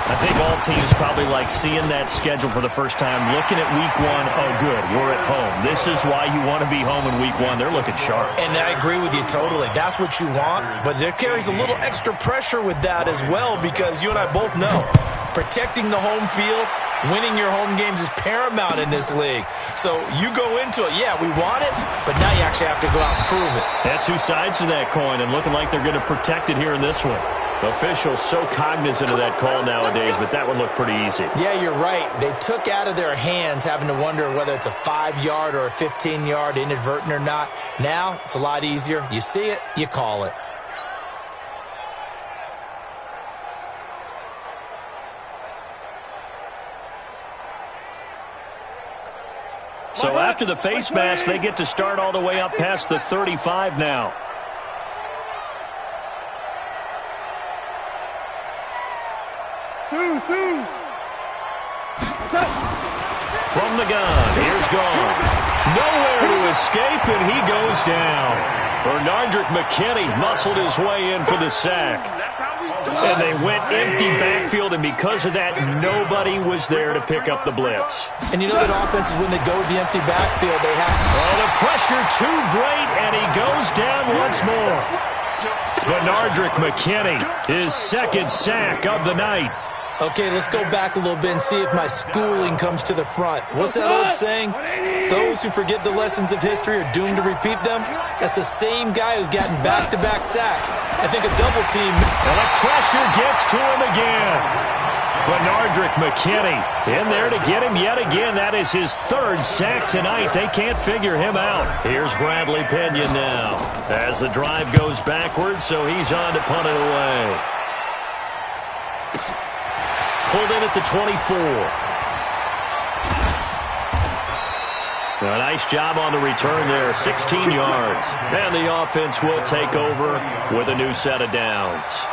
I think all teams probably like seeing that schedule for the first time, looking at week 1. Oh, good, we're at home. This is why you want to be home in week 1. They're looking sharp.
And I agree with you totally. That's what you want, but there carries a little extra pressure with that as well because you and I both know protecting the home field, winning your home games is paramount in this league. So you go into it, yeah, we want it, but now you actually have to go out and prove it.
Had 2 sides to that coin and looking like they're going to protect it here in this one. Officials so cognizant of that call nowadays, but that one looked pretty easy.
Yeah, you're right. They took out of their hands having to wonder whether it's a 5-yard or a 15-yard inadvertent or not. Now it's a lot easier. You see it, you call it.
So after the face mask, they get to start all the way up past the 35 now. From the gun, here's Gone. Nowhere to escape, and he goes down. Bernardrick McKinney muscled his way in for the sack. And they went empty backfield, and because of that, nobody was there to pick up the blitz.
And you know that offenses, when they go to the empty backfield, they have...
Oh, the pressure too great, and he goes down once more. Bernardrick McKinney, his 2nd sack of the night.
Okay, let's go back a little bit and see if my schooling comes to the front. What's that old saying? Those who forget the lessons of history are doomed to repeat them. That's the same guy who's gotten back-to-back sacks. I think a double team.
And the pressure gets to him again. Benardrick McKinney in there to get him yet again. That is his third sack tonight. They can't figure him out. Here's Bradley Pinion now as the drive goes backwards, so he's on to punt it away. Pulled in at the 24. A nice job on the return there, 16 yards. And the offense will take over with a new set of downs.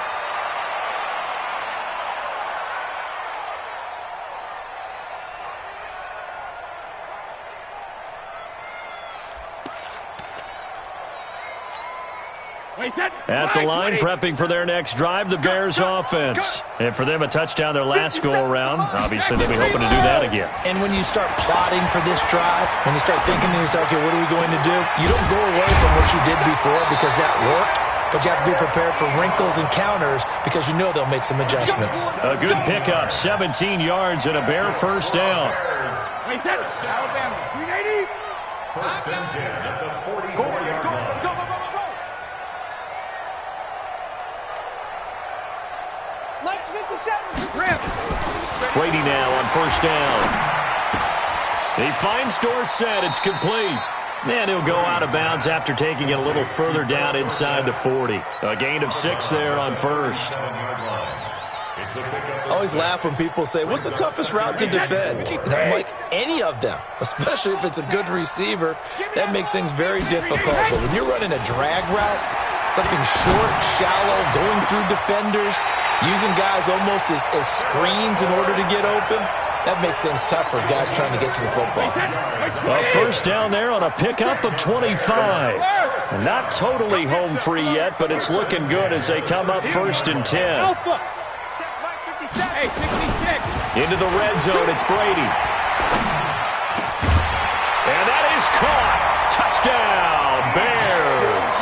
At the line, prepping for their next drive, the Bears offense. And for them, a touchdown their last go-around. Obviously, they'll be hoping to do that again.
And when you start plotting for this drive, when you start thinking to yourself, okay, what are we going to do? You don't go away from what you did before because that worked, but you have to be prepared for wrinkles and counters because you know they'll make some adjustments.
A good pickup, 17 yards and a Bear first down.
Alabama, 380.
First and 10 at the 44-yard line.
Legs 57. Rip.
Brady now on first down. He finds Dorsett. It's complete. And he'll go out of bounds after taking it a little further down inside the 40. A gain of 6 there on first.
I always laugh when people say, what's the toughest route to defend? And I'm like, any of them, especially if it's a good receiver. That makes things very difficult. But when you're running a drag route, something short, shallow, going through defenders, using guys almost as screens in order to get open, that makes things tough for guys trying to get to the football.
Well, first down there on a pickup of 25. Not totally home free yet, but it's looking good as they come up first and 10. Into the red zone, it's Brady. And that is caught. Touchdown, Bears.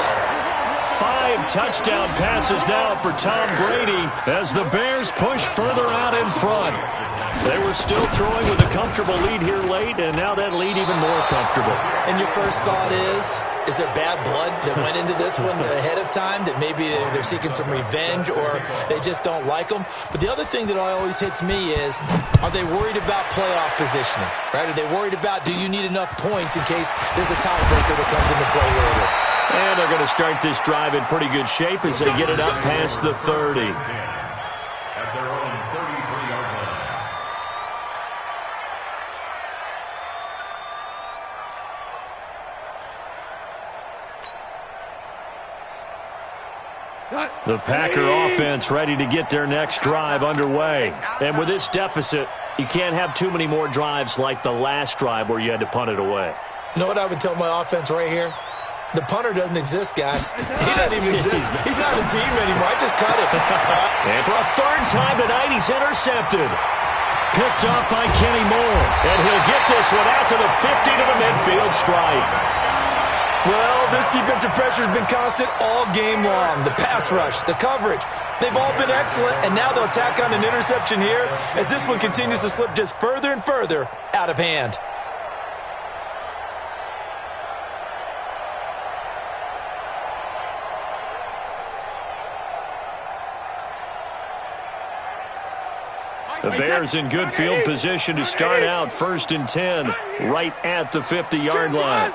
5 touchdown passes now for Tom Brady as the Bears push further out in front. They were still throwing with a comfortable lead here late, and now that lead even more comfortable.
And your first thought is there bad blood that went into this one ahead of time, that maybe they're seeking some revenge or they just don't like them? But the other thing that always hits me is, are they worried about playoff positioning? Right? Are they worried about, do you need enough points in case there's a tiebreaker that comes into play later?
And they're going to start this drive in pretty good shape as they get it up past the 30.
At their own 33-yard line.
The Packer offense ready to get their next drive underway. And with this deficit, you can't have too many more drives like the last drive where you had to punt it away.
You know what I would tell my offense right here? The punter doesn't exist, guys. He doesn't even exist. He's not a team anymore. I just cut him.
And for a third time tonight, he's intercepted. Picked up by Kenny Moore. And he'll get this one out to the 50 to the midfield stripe.
Well, this defensive pressure has been constant all game long. The pass rush, the coverage, they've all been excellent, and now they'll tack on an interception here as this one continues to slip just further and further out of hand.
The Bears in good field position to start out first and 10 right at the 50-yard line.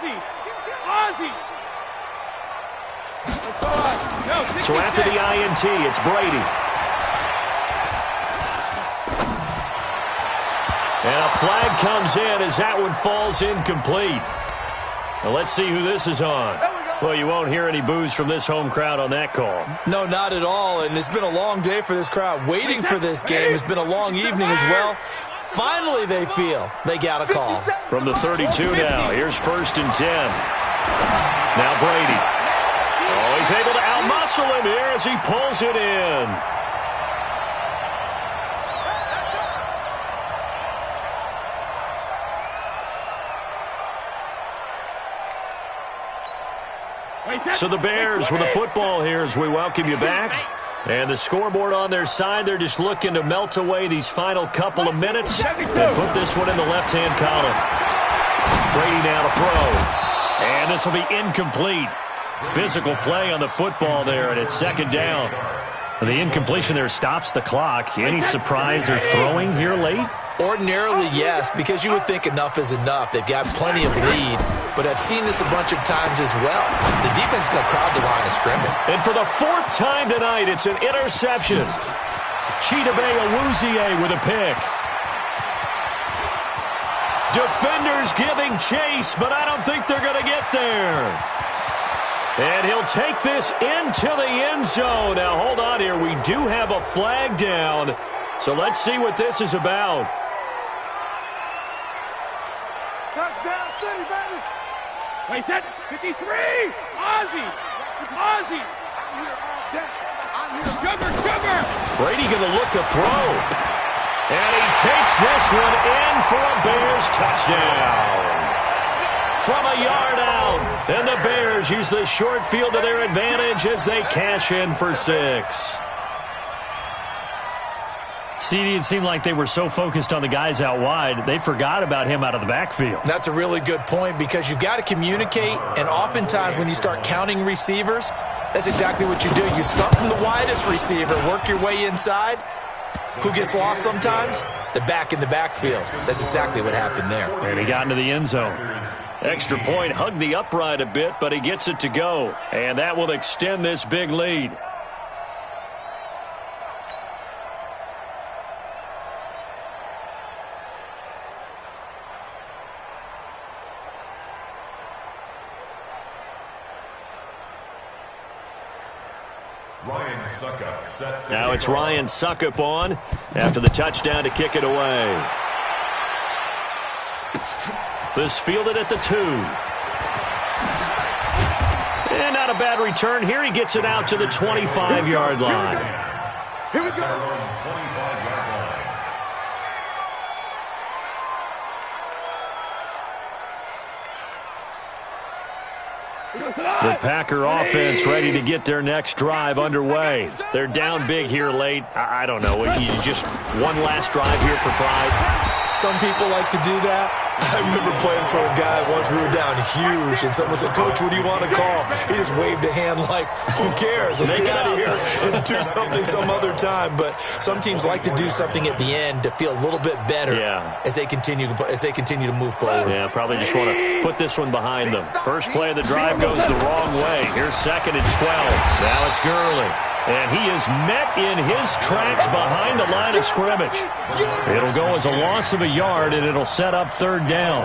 So after the INT, it's Brady. And a flag comes in as that one falls incomplete. Now let's see who this is on. Well, you won't hear any boos from this home crowd on that call.
No, not at all, and it's been a long day for this crowd. Waiting for this game. It's been a long evening as well. Finally, they feel they got a call.
From the 32 now, here's first and 10. Now Brady. Oh, he's able to outmuscle him here as he pulls it in. So the Bears with the football here as we welcome you back. And the scoreboard on their side, they're just looking to melt away these final couple of minutes and put this one in the left-hand column. Brady now to throw. And this will be incomplete. Physical play on the football there, and it's second down. The incompletion there stops the clock. Any surprise they're throwing here late?
Ordinarily, yes, because you would think enough is enough. They've got plenty of lead, but I've seen this a bunch of times as well. The defense is going to crowd the line of scrimmage.
And for the fourth time tonight, it's an interception. Chidobe Awuzie with a pick. Defenders giving chase, but I don't think they're going to get there. And he'll take this into the end zone. Now, hold on here. We do have a flag down, so let's see what this is about.
Touchdown City, baby. Wait, that 53. Ozzie. Ozzie. I'm here all day. I'm here. Sugar.
Brady going to look to throw. And he takes this one in for a Bears touchdown. From a yard out. And the Bears use the short field to their advantage as they cash in for 6. CD, it seemed like they were so focused on the guys out wide, they forgot about him out of the backfield.
That's a really good point because you've got to communicate, and oftentimes when you start counting receivers, that's exactly what you do. You start from the widest receiver, work your way inside. Who gets lost sometimes? The back in the backfield. That's exactly what happened there.
And he got into the end zone. Extra point, hugged the upright a bit, but he gets it to go. And that will extend this big lead. Now it's Ryan Suckup on after the touchdown to kick it away. This fielded at the 2. And not a bad return here. He gets it out to the 25-yard line.
Here we go.
25-yard line.
The Packer offense ready to get their next drive underway. They're down big here late. I don't know. You just one last drive here for pride.
Some people like to do that. I remember playing for a guy once. We were down huge, and someone said, "Coach, what do you want to call?" He just waved a hand like, "Who cares? Let's get out of here and do something some other time." But some teams like to do something at the end to feel a little bit better as they continue to move forward.
Yeah, probably just want to put this one behind them. First play of the drive goes the wrong way. Here's 2nd and 12. Now it's Gurley. And he is met in his tracks behind the line of scrimmage. It'll go as a loss of a yard, and it'll set up 3rd down.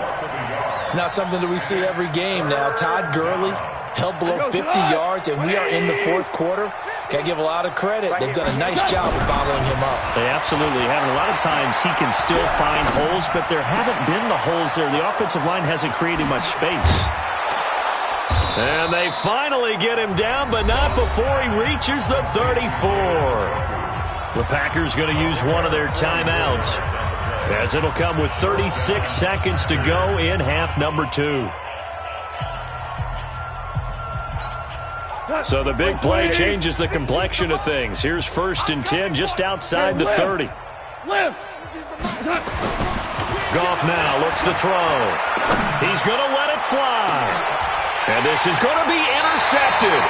It's not something that we see every game now. Todd Gurley held below 50 yards, and we are in the 4th quarter. Got to give a lot of credit. They've done a nice job of bottling him up.
They absolutely have. And a lot of times he can still find holes, but there haven't been the holes there. The offensive line hasn't created much space. And they finally get him down, but not before he reaches the 34. The Packers going to use one of their timeouts, as it'll come with 36 seconds to go in half number 2. So the big play changes the complexion of things. Here's 1st and 10 just outside the 30. Goff now looks to throw. He's going to let it fly. And this is going to be intercepted.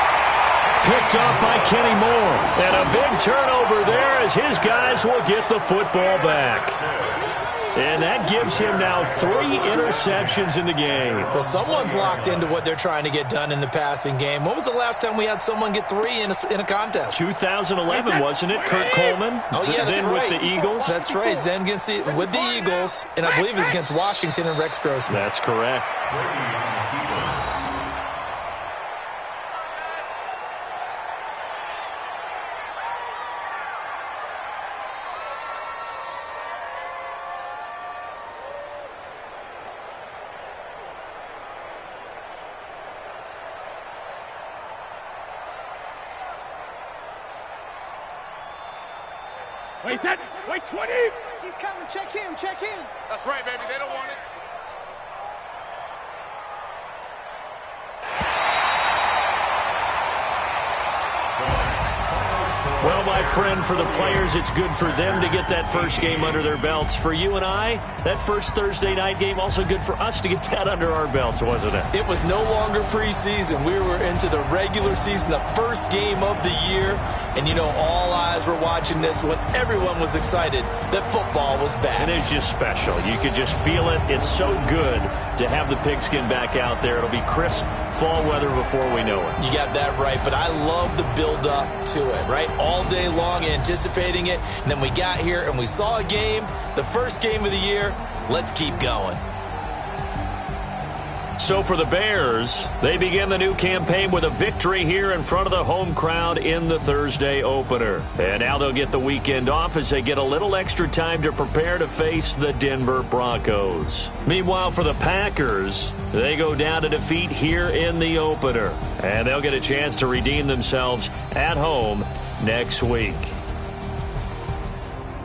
Picked off by Kenny Moore. And a big turnover there as his guys will get the football back. And that gives him now 3 interceptions in the game.
Well, someone's locked into what they're trying to get done in the passing game. When was the last time we had someone get 3 in a contest?
2011, wasn't it? Kurt Coleman?
Oh, yeah, that's
then
right.
With the Eagles?
That's right. Then with the Eagles, and I believe it's against Washington and Rex Grossman.
That's correct.
Wait, 20. He's coming. Check him. That's right, baby. They don't want it.
Well, my friend, for the players, it's good for them to get that first game under their belts. For you and I, that first Thursday night game, also good for us to get that under our belts, wasn't it?
It was no longer preseason. We were into the regular season, the first game of the year. And, you know, all eyes were watching this when everyone was excited that football was back.
It is just special. You could just feel it. It's so good to have the pigskin back out there. It'll be crisp fall weather before we know it.
You got that right, but I love the build-up to it, right? All day long anticipating it, and then we got here and we saw a game, the first game of the year. Let's keep going.
So for the Bears, they begin the new campaign with a victory here in front of the home crowd in the Thursday opener. And now they'll get the weekend off as they get a little extra time to prepare to face the Denver Broncos. Meanwhile, for the Packers, they go down to defeat here in the opener. And they'll get a chance to redeem themselves at home next week.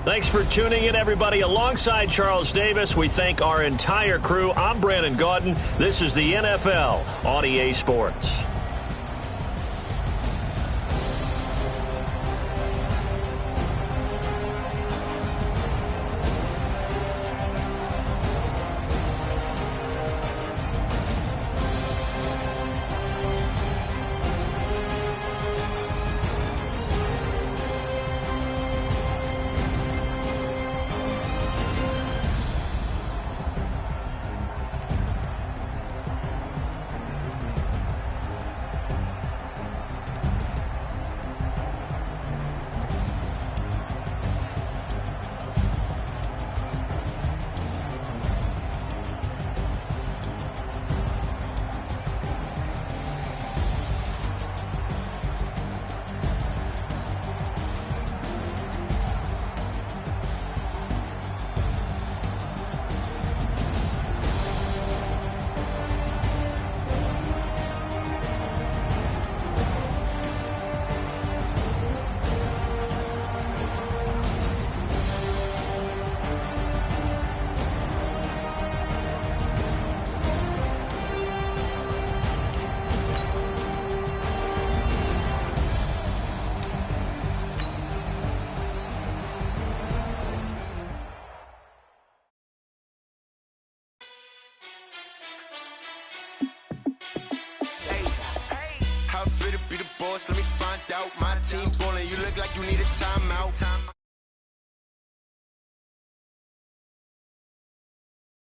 Thanks for tuning in, everybody. Alongside Charles Davis, we thank our entire crew. I'm Brandon Gaudin. This is the NFL on EA Sports.
How fit to be the boss? Let me find out. My team ballin', you look like you need a timeout.